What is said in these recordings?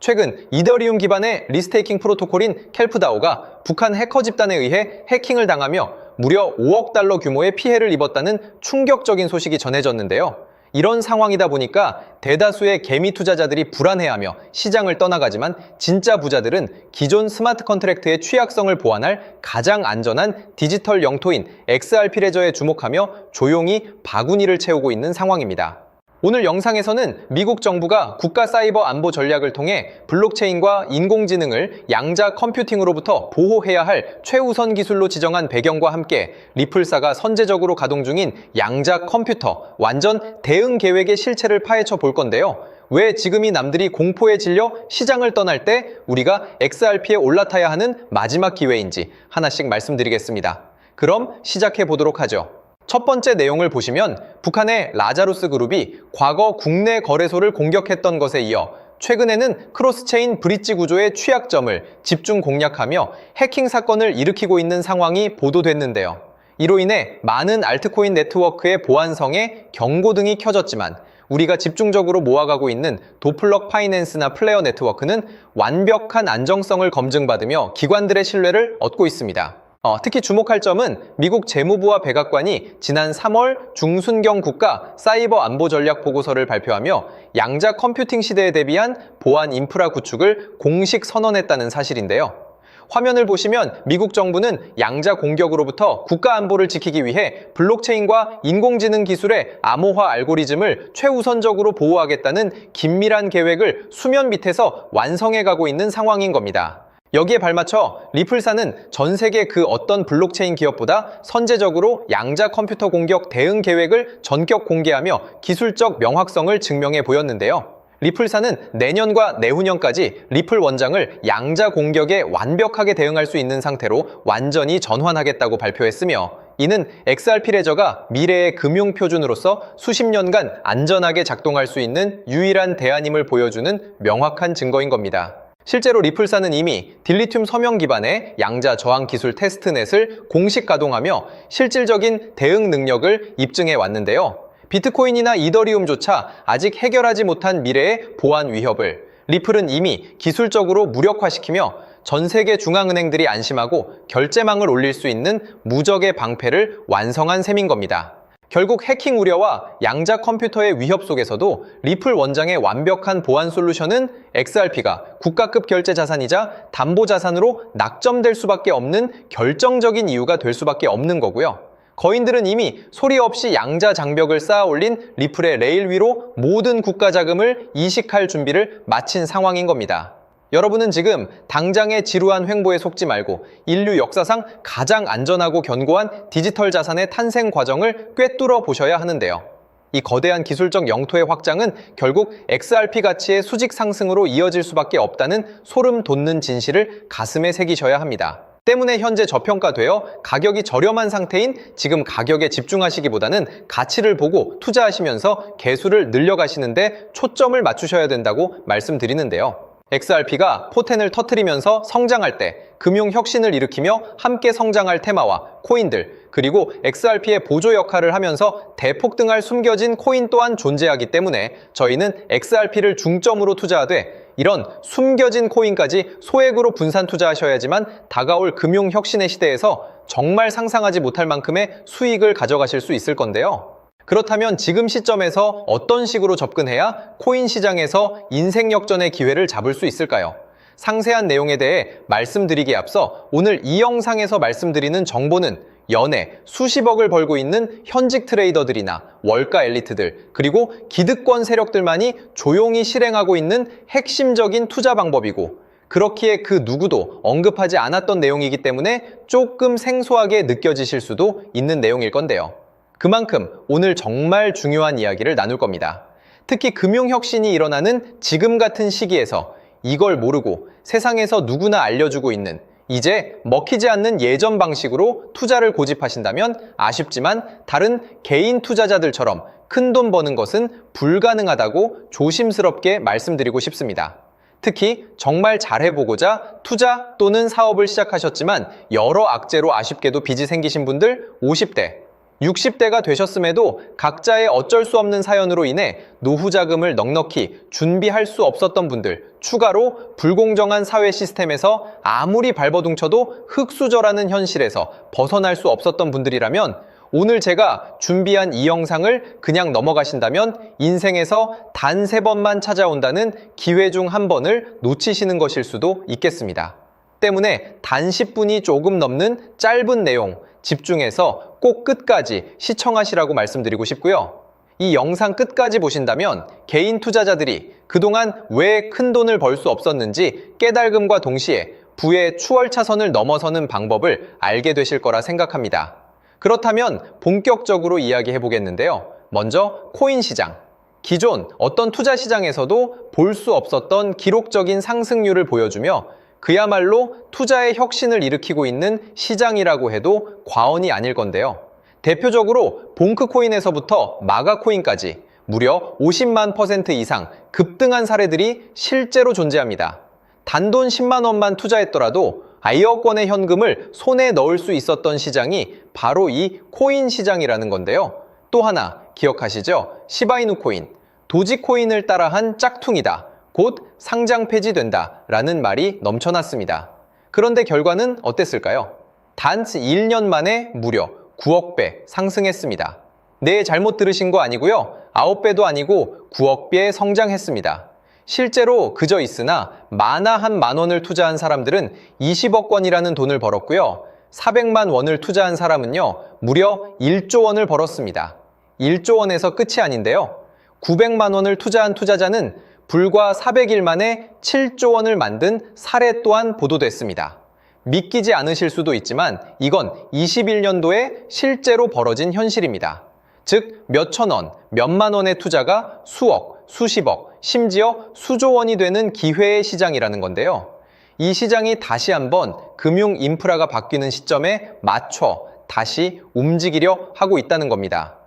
최근 이더리움 기반의 리스테이킹 프로토콜인 켈프다오가 북한 해커 집단에 의해 해킹을 당하며 무려 5억 달러 규모의 피해를 입었다는 충격적인 소식이 전해졌는데요. 이런 상황이다 보니까 대다수의 개미 투자자들이 불안해하며 시장을 떠나가지만 진짜 부자들은 기존 스마트 컨트랙트의 취약성을 보완할 가장 안전한 디지털 영토인 XRP 레저에 주목하며 조용히 바구니를 채우고 있는 상황입니다. 오늘 영상에서는 미국 정부가 국가 사이버 안보 전략을 통해 블록체인과 인공지능을 양자 컴퓨팅으로부터 보호해야 할 최우선 기술로 지정한 배경과 함께 리플사가 선제적으로 가동 중인 양자 컴퓨터 완전 대응 계획의 실체를 파헤쳐 볼 건데요. 왜 지금이 남들이 공포에 질려 시장을 떠날 때 우리가 XRP에 올라타야 하는 마지막 기회인지 하나씩 말씀드리겠습니다. 그럼 시작해 보도록 하죠. 첫 번째 내용을 보시면 북한의 라자루스 그룹이 과거 국내 거래소를 공격했던 것에 이어 최근에는 크로스체인 브릿지 구조의 취약점을 집중 공략하며 해킹 사건을 일으키고 있는 상황이 보도됐는데요. 이로 인해 많은 알트코인 네트워크의 보안성에 경고등이 켜졌지만 우리가 집중적으로 모아가고 있는 도플럭 파이낸스나 플레어 네트워크는 완벽한 안정성을 검증받으며 기관들의 신뢰를 얻고 있습니다. 특히 주목할 점은 미국 재무부와 백악관이 지난 3월 중순경 국가 사이버 안보 전략 보고서를 발표하며 양자 컴퓨팅 시대에 대비한 보안 인프라 구축을 공식 선언했다는 사실인데요. 화면을 보시면 미국 정부는 양자 공격으로부터 국가 안보를 지키기 위해 블록체인과 인공지능 기술의 암호화 알고리즘을 최우선적으로 보호하겠다는 긴밀한 계획을 수면 밑에서 완성해가고 있는 상황인 겁니다. 여기에 발맞춰 리플사는 전 세계 그 어떤 블록체인 기업보다 선제적으로 양자 컴퓨터 공격 대응 계획을 전격 공개하며 기술적 명확성을 증명해 보였는데요. 리플사는 내년과 내후년까지 리플 원장을 양자 공격에 완벽하게 대응할 수 있는 상태로 완전히 전환하겠다고 발표했으며 이는 XRP 레저가 미래의 금융 표준으로서 수십 년간 안전하게 작동할 수 있는 유일한 대안임을 보여주는 명확한 증거인 겁니다. 실제로 리플사는 이미 딜리튬 서명 기반의 양자 저항 기술 테스트넷을 공식 가동하며 실질적인 대응 능력을 입증해 왔는데요. 비트코인이나 이더리움조차 아직 해결하지 못한 미래의 보안 위협을 리플은 이미 기술적으로 무력화시키며 전 세계 중앙은행들이 안심하고 결제망을 올릴 수 있는 무적의 방패를 완성한 셈인 겁니다. 결국 해킹 우려와 양자 컴퓨터의 위협 속에서도 리플 원장의 완벽한 보안 솔루션은 XRP가 국가급 결제 자산이자 담보 자산으로 낙점될 수밖에 없는 결정적인 이유가 될 수밖에 없는 거고요. 거인들은 이미 소리 없이 양자 장벽을 쌓아 올린 리플의 레일 위로 모든 국가 자금을 이식할 준비를 마친 상황인 겁니다. 여러분은 지금 당장의 지루한 횡보에 속지 말고 인류 역사상 가장 안전하고 견고한 디지털 자산의 탄생 과정을 꿰뚫어 보셔야 하는데요. 이 거대한 기술적 영토의 확장은 결국 XRP 가치의 수직 상승으로 이어질 수밖에 없다는 소름 돋는 진실을 가슴에 새기셔야 합니다. 때문에 현재 저평가되어 가격이 저렴한 상태인 지금 가격에 집중하시기보다는 가치를 보고 투자하시면서 개수를 늘려가시는데 초점을 맞추셔야 된다고 말씀드리는데요. XRP가 포텐을 터뜨리면서 성장할 때 금융 혁신을 일으키며 함께 성장할 테마와 코인들, 그리고 XRP의 보조 역할을 하면서 대폭등할 숨겨진 코인 또한 존재하기 때문에 저희는 XRP를 중점으로 투자하되 이런 숨겨진 코인까지 소액으로 분산 투자하셔야지만 다가올 금융 혁신의 시대에서 정말 상상하지 못할 만큼의 수익을 가져가실 수 있을 건데요. 그렇다면 지금 시점에서 어떤 식으로 접근해야 코인 시장에서 인생 역전의 기회를 잡을 수 있을까요? 상세한 내용에 대해 말씀드리기에 앞서 오늘 이 영상에서 말씀드리는 정보는 연에 수십억을 벌고 있는 현직 트레이더들이나 월가 엘리트들, 그리고 기득권 세력들만이 조용히 실행하고 있는 핵심적인 투자 방법이고 그렇기에 그 누구도 언급하지 않았던 내용이기 때문에 조금 생소하게 느껴지실 수도 있는 내용일 건데요. 그만큼 오늘 정말 중요한 이야기를 나눌 겁니다. 특히 금융혁신이 일어나는 지금 같은 시기에서 이걸 모르고 세상에서 누구나 알려주고 있는 이제 먹히지 않는 예전 방식으로 투자를 고집하신다면 아쉽지만 다른 개인 투자자들처럼 큰돈 버는 것은 불가능하다고 조심스럽게 말씀드리고 싶습니다. 특히 정말 잘해보고자 투자 또는 사업을 시작하셨지만 여러 악재로 아쉽게도 빚이 생기신 분들 50대, 60대가 되셨음에도 각자의 어쩔 수 없는 사연으로 인해 노후 자금을 넉넉히 준비할 수 없었던 분들, 추가로 불공정한 사회 시스템에서 아무리 발버둥쳐도 흙수저라는 현실에서 벗어날 수 없었던 분들이라면 오늘 제가 준비한 이 영상을 그냥 넘어가신다면 인생에서 단 3번만 찾아온다는 기회 중 한 번을 놓치시는 것일 수도 있겠습니다. 때문에 단 10분이 조금 넘는 짧은 내용 집중해서 꼭 끝까지 시청하시라고 말씀드리고 싶고요. 이 영상 끝까지 보신다면 개인 투자자들이 그동안 왜 큰 돈을 벌 수 없었는지 깨달음과 동시에 부의 추월차선을 넘어서는 방법을 알게 되실 거라 생각합니다. 그렇다면 본격적으로 이야기해 보겠는데요. 먼저 코인 시장. 기존 어떤 투자 시장에서도 볼 수 없었던 기록적인 상승률을 보여주며 그야말로 투자의 혁신을 일으키고 있는 시장이라고 해도 과언이 아닐 건데요. 대표적으로 봉크코인에서부터 마가코인까지 무려 50만 % 이상 급등한 사례들이 실제로 존재합니다. 단돈 10만 원만 투자했더라도 1억 원의 현금을 손에 넣을 수 있었던 시장이 바로 이 코인 시장이라는 건데요. 또 하나 기억하시죠? 시바이누 코인, 도지코인을 따라한 짝퉁이다. 곧 상장 폐지된다 라는 말이 넘쳐났습니다. 그런데 결과는 어땠을까요? 단 1년 만에 무려 9억 배 상승했습니다. 네, 잘못 들으신 거 아니고요. 9배도 아니고 9억 배 성장했습니다. 실제로 그저 있으나 만화 한 만 원을 투자한 사람들은 20억 원이라는 돈을 벌었고요. 400만 원을 투자한 사람은요, 무려 1조 원을 벌었습니다. 1조 원에서 끝이 아닌데요. 900만 원을 투자한 투자자는 불과 400일 만에 7조 원을 만든 사례 또한 보도됐습니다. 믿기지 않으실 수도 있지만 이건 21년도에 실제로 벌어진 현실입니다. 즉, 몇천 원, 몇만 원의 투자가 수억, 수십억, 심지어 수조 원이 되는 기회의 시장이라는 건데요. 이 시장이 다시 한번 금융 인프라가 바뀌는 시점에 맞춰 다시 움직이려 하고 있다는 겁니다.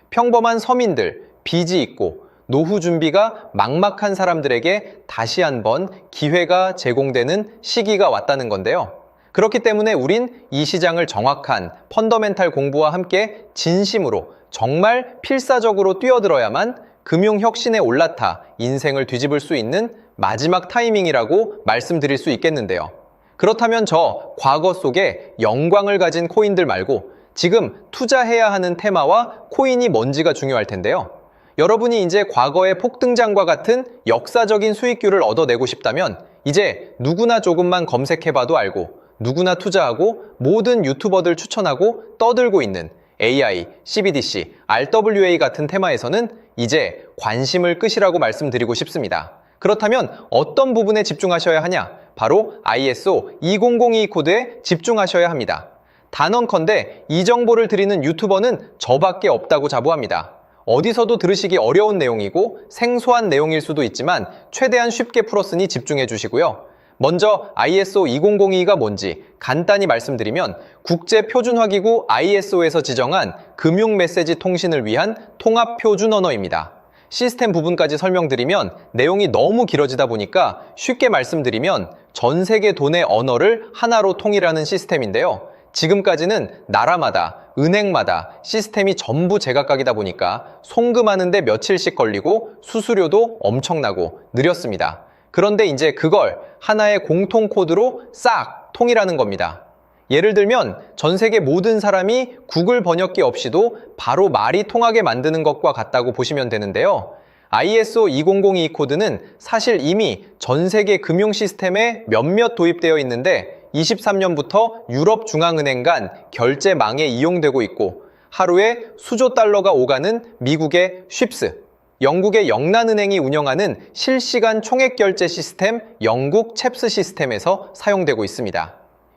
평범한 서민들, 빚이 있고 노후 준비가 막막한 사람들에게 다시 한번 기회가 제공되는 시기가 왔다는 건데요. 그렇기 때문에 우린 이 시장을 정확한 펀더멘탈 공부와 함께 진심으로 정말 필사적으로 뛰어들어야만 금융혁신에 올라타 인생을 뒤집을 수 있는 마지막 타이밍이라고 말씀드릴 수 있겠는데요. 그렇다면 저 과거 속에 영광을 가진 코인들 말고 지금 투자해야 하는 테마와 코인이 뭔지가 중요할 텐데요. 여러분이 이제 과거의 폭등장과 같은 역사적인 수익률을 얻어내고 싶다면 이제 누구나 조금만 검색해봐도 알고 누구나 투자하고 모든 유튜버들 추천하고 떠들고 있는 AI, CBDC, RWA 같은 테마에서는 이제 관심을 끄시라고 말씀드리고 싶습니다. 그렇다면 어떤 부분에 집중하셔야 하냐? 바로 ISO 20022 코드에 집중하셔야 합니다. 단언컨대 이 정보를 드리는 유튜버는 저밖에 없다고 자부합니다. 어디서도 들으시기 어려운 내용이고 생소한 내용일 수도 있지만 최대한 쉽게 풀었으니 집중해 주시고요. 먼저 ISO 2002가 뭔지 간단히 말씀드리면 국제표준화기구 ISO에서 지정한 금융메시지 통신을 위한 통합표준 언어입니다. 시스템 부분까지 설명드리면 내용이 너무 길어지다 보니까 쉽게 말씀드리면 전 세계 돈의 언어를 하나로 통일하는 시스템인데요. 지금까지는 나라마다, 은행마다 시스템이 전부 제각각이다 보니까 송금하는데 며칠씩 걸리고 수수료도 엄청나고 느렸습니다. 그런데 이제 그걸 하나의 공통 코드로 싹 통일하는 겁니다. 예를 들면 전 세계 모든 사람이 구글 번역기 없이도 바로 말이 통하게 만드는 것과 같다고 보시면 되는데요. ISO 2002 코드는 사실 이미 전 세계 금융 시스템에 몇몇 도입되어 있는데 23년부터 유럽중앙은행 간 결제망에 이용되고 있고 하루에 수조 달러가 오가는 미국의 쉽스, 영국의 영란은행이 운영하는 실시간 총액결제 시스템 영국 챕스 시스템에서 사용되고 있습니다.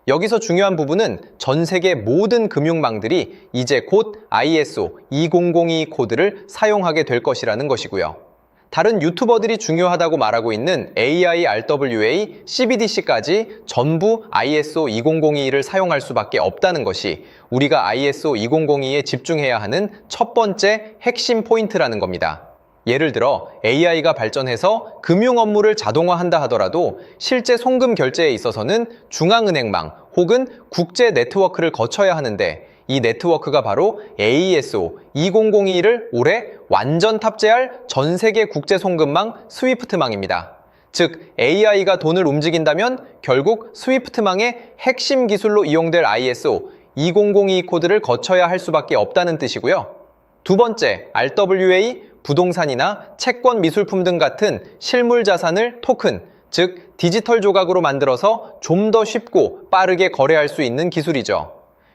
여기서 중요한 부분은 전 세계 모든 금융망들이 이제 곧 ISO 2002 코드를 사용하게 될 것이라는 것이고요. 다른 유튜버들이 중요하다고 말하고 있는 AI, RWA, CBDC까지 전부 ISO 2002를 사용할 수밖에 없다는 것이 우리가 ISO 2002에 집중해야 하는 첫 번째 핵심 포인트라는 겁니다. 예를 들어 AI가 발전해서 금융 업무를 자동화한다 하더라도 실제 송금 결제에 있어서는 중앙은행망 혹은 국제 네트워크를 거쳐야 하는데 이 네트워크가 바로 AESO 2002를 올해 완전 탑재할 전 세계 국제 송금망 스위프트망입니다. 즉, AI가 돈을 움직인다면 결국 스위프트망의 핵심 기술로 이용될 ISO 2002 코드를 거쳐야 할 수밖에 없다는 뜻이고요. 두 번째, RWA, 부동산이나 채권 미술품 등 같은 실물 자산을 토큰, 즉 디지털 조각으로 만들어서 좀 더 쉽고 빠르게 거래할 수 있는 기술이죠.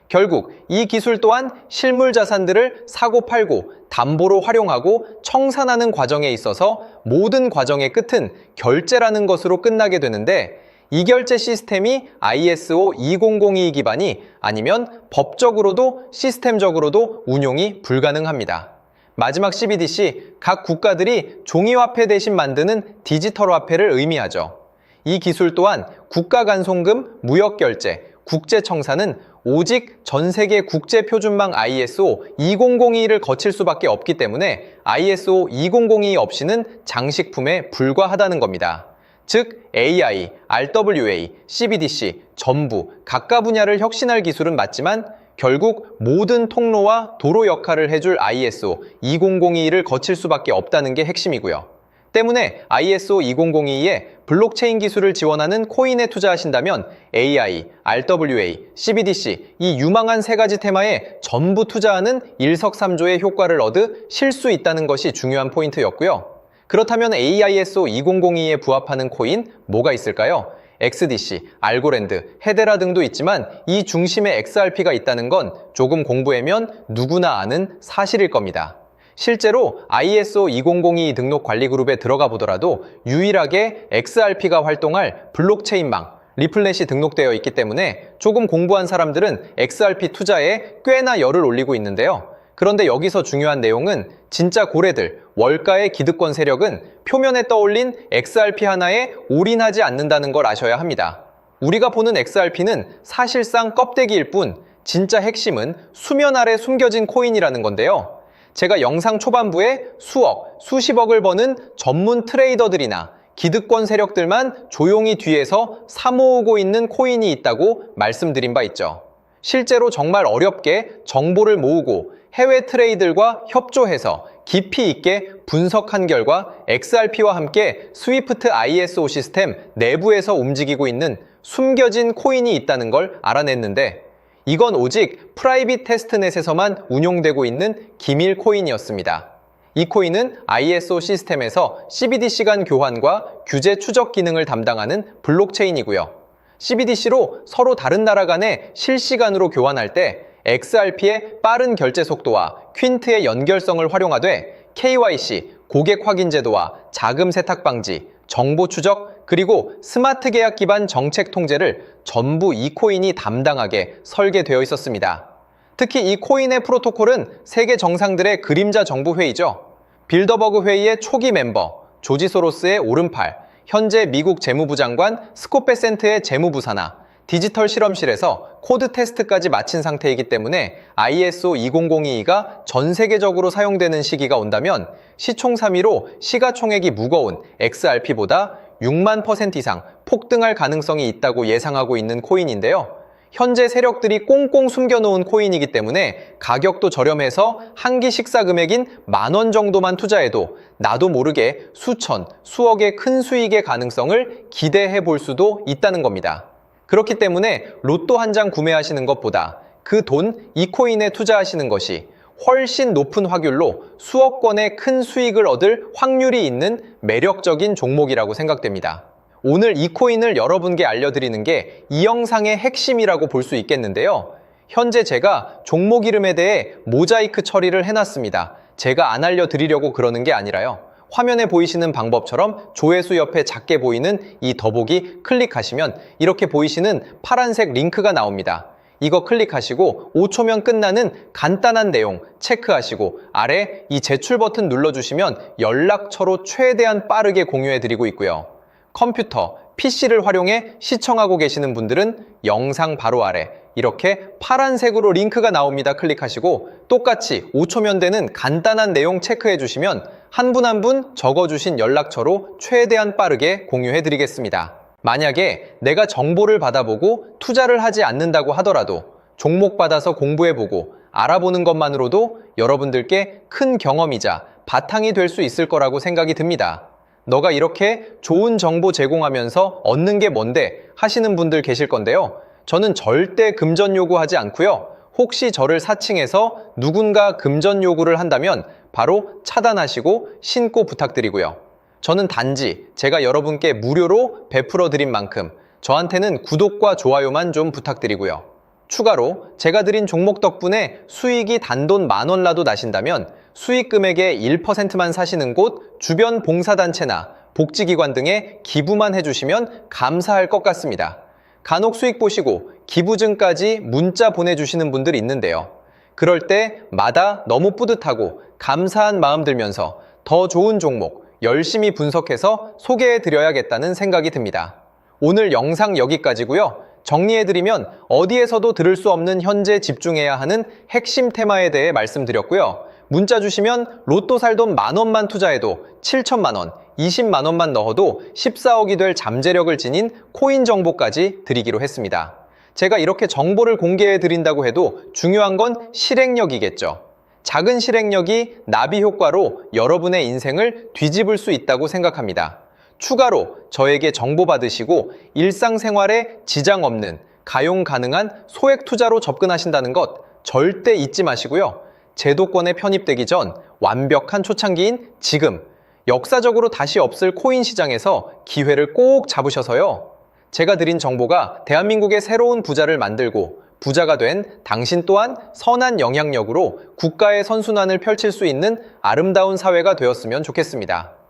결국 이 기술 또한 실물 자산들을 사고 팔고 담보로 활용하고 청산하는 과정에 있어서 모든 과정의 끝은 결제라는 것으로 끝나게 되는데, 이 결제 시스템이 ISO 2002 기반이 아니면 법적으로도 시스템적으로도 운용이 불가능합니다. 마지막 CBDC, 각 국가들이 종이화폐 대신 만드는 디지털 화폐를 의미하죠. 이 기술 또한 국가 간송금, 무역결제, 국제청산은 오직 전 세계 국제표준망 ISO 2002를 거칠 수밖에 없기 때문에 ISO 2002 없이는 장식품에 불과하다는 겁니다. 즉, AI, RWA, CBDC 전부 각각 분야를 혁신할 기술은 맞지만 결국 모든 통로와 도로 역할을 해줄 ISO 2002를 거칠 수밖에 없다는 게 핵심이고요. 때문에 ISO 2002에 블록체인 기술을 지원하는 코인에 투자하신다면 AI, RWA, CBDC 이 유망한 세 가지 테마에 전부 투자하는 일석삼조의 효과를 얻으실 수 있다는 것이 중요한 포인트였고요. 그렇다면 AISO 2002에 부합하는 코인 뭐가 있을까요? XDC, 알고랜드, 헤데라 등도 있지만 이 중심에 XRP가 있다는 건 조금 공부하면 누구나 아는 사실일 겁니다. 실제로 ISO 2002 등록 관리 그룹에 들어가 보더라도 유일하게 XRP가 활동할 블록체인망, 리플렛이 등록되어 있기 때문에 조금 공부한 사람들은 XRP 투자에 꽤나 열을 올리고 있는데요. 그런데 여기서 중요한 내용은 진짜 고래들, 월가의 기득권 세력은 표면에 떠올린 XRP 하나에 올인하지 않는다는 걸 아셔야 합니다. 우리가 보는 XRP는 사실상 껍데기일 뿐 진짜 핵심은 수면 아래 숨겨진 코인이라는 건데요. 제가 영상 초반부에 수억, 수십억을 버는 전문 트레이더들이나 기득권 세력들만 조용히 뒤에서 사모으고 있는 코인이 있다고 말씀드린 바 있죠. 실제로 정말 어렵게 정보를 모으고 해외 트레이더들과 협조해서 깊이 있게 분석한 결과 XRP와 함께 스위프트 ISO 시스템 내부에서 움직이고 있는 숨겨진 코인이 있다는 걸 알아냈는데, 이건 오직 프라이빗 테스트넷에서만 운용되고 있는 기밀 코인이었습니다. 이 코인은 ISO 시스템에서 CBDC 간 교환과 규제 추적 기능을 담당하는 블록체인이고요. CBDC로 서로 다른 나라 간에 실시간으로 교환할 때 XRP의 빠른 결제 속도와 퀸트의 연결성을 활용하되 KYC, 고객 확인 제도와 자금 세탁 방지, 정보 추적, 그리고 스마트 계약 기반 정책 통제를 전부 이 코인이 담당하게 설계되어 있었습니다. 특히 이 코인의 프로토콜은 세계 정상들의 그림자 정부 회의죠. 빌더버그 회의의 초기 멤버, 조지 소로스의 오른팔, 현재 미국 재무부 장관 스콧 베센트의 재무부 산하, 디지털 실험실에서 코드 테스트까지 마친 상태이기 때문에 ISO 2002가 전 세계적으로 사용되는 시기가 온다면 시총삼위로 시가총액이 무거운 XRP보다 6만 % 이상 폭등할 가능성이 있다고 예상하고 있는 코인인데요. 현재 세력들이 꽁꽁 숨겨놓은 코인이기 때문에 가격도 저렴해서 한 끼 식사 금액인 10,000원 정도만 투자해도 나도 모르게 수천, 수억의 큰 수익의 가능성을 기대해 볼 수도 있다는 겁니다. 그렇기 때문에 로또 한 장 구매하시는 것보다 그 돈 이 코인에 투자하시는 것이 훨씬 높은 확률로 수억 건의 큰 수익을 얻을 확률이 있는 매력적인 종목이라고 생각됩니다. 오늘 이 코인을 여러분께 알려드리는 게 이 영상의 핵심이라고 볼 수 있겠는데요. 현재 제가 종목 이름에 대해 모자이크 처리를 해놨습니다. 제가 안 알려드리려고 그러는 게 아니라요. 화면에 보이시는 방법처럼 조회수 옆에 작게 보이는 이 더보기 클릭하시면 이렇게 보이시는 파란색 링크가 나옵니다. 이거 클릭하시고 5초면 끝나는 간단한 내용 체크하시고 아래 이 제출 버튼 눌러주시면 연락처로 최대한 빠르게 공유해드리고 있고요. 컴퓨터, PC를 활용해 시청하고 계시는 분들은 영상 바로 아래 이렇게 파란색으로 링크가 나옵니다. 클릭하시고 똑같이 5초면 되는 간단한 내용 체크해 주시면 한 분 한 분 적어주신 연락처로 최대한 빠르게 공유해 드리겠습니다. 만약에 내가 정보를 받아보고 투자를 하지 않는다고 하더라도 종목받아서 공부해보고 알아보는 것만으로도 여러분들께 큰 경험이자 바탕이 될 수 있을 거라고 생각이 듭니다. 너가 이렇게 좋은 정보 제공하면서 얻는 게 뭔데 하시는 분들 계실 건데요. 저는 절대 금전 요구하지 않고요. 혹시 저를 사칭해서 누군가 금전 요구를 한다면 바로 차단하시고 신고 부탁드리고요. 저는 단지 제가 여러분께 무료로 베풀어 드린 만큼 저한테는 구독과 좋아요만 좀 부탁드리고요. 추가로 제가 드린 종목 덕분에 수익이 단돈 10,000원 라도 나신다면 수익 금액의 1%만 사시는 곳 주변 봉사단체나 복지기관 등에 기부만 해주시면 감사할 것 같습니다. 간혹 수익 보시고 기부증까지 문자 보내주시는 분들이 있는데요. 그럴 때마다 너무 뿌듯하고 감사한 마음 들면서 더 좋은 종목 열심히 분석해서 소개해드려야겠다는 생각이 듭니다. 오늘 영상 여기까지고요. 정리해드리면 어디에서도 들을 수 없는 현재 집중해야 하는 핵심 테마에 대해 말씀드렸고요. 문자 주시면 로또 살 돈 10,000원만 투자해도 7천만 원, 20만 원만 넣어도 14억이 될 잠재력을 지닌 코인 정보까지 드리기로 했습니다. 제가 이렇게 정보를 공개해 드린다고 해도 중요한 건 실행력이겠죠. 작은 실행력이 나비 효과로 여러분의 인생을 뒤집을 수 있다고 생각합니다. 추가로 저에게 정보 받으시고 일상생활에 지장 없는 가용 가능한 소액 투자로 접근하신다는 것 절대 잊지 마시고요. 제도권에 편입되기 전 완벽한 초창기인 지금 역사적으로 다시 없을 코인 시장에서 기회를 꼭 잡으셔서요. 제가 드린 정보가 대한민국의 새로운 부자를 만들고 부자가 된 당신 또한 선한 영향력으로 국가의 선순환을 펼칠 수 있는 아름다운 사회가 되었으면 좋겠습니다.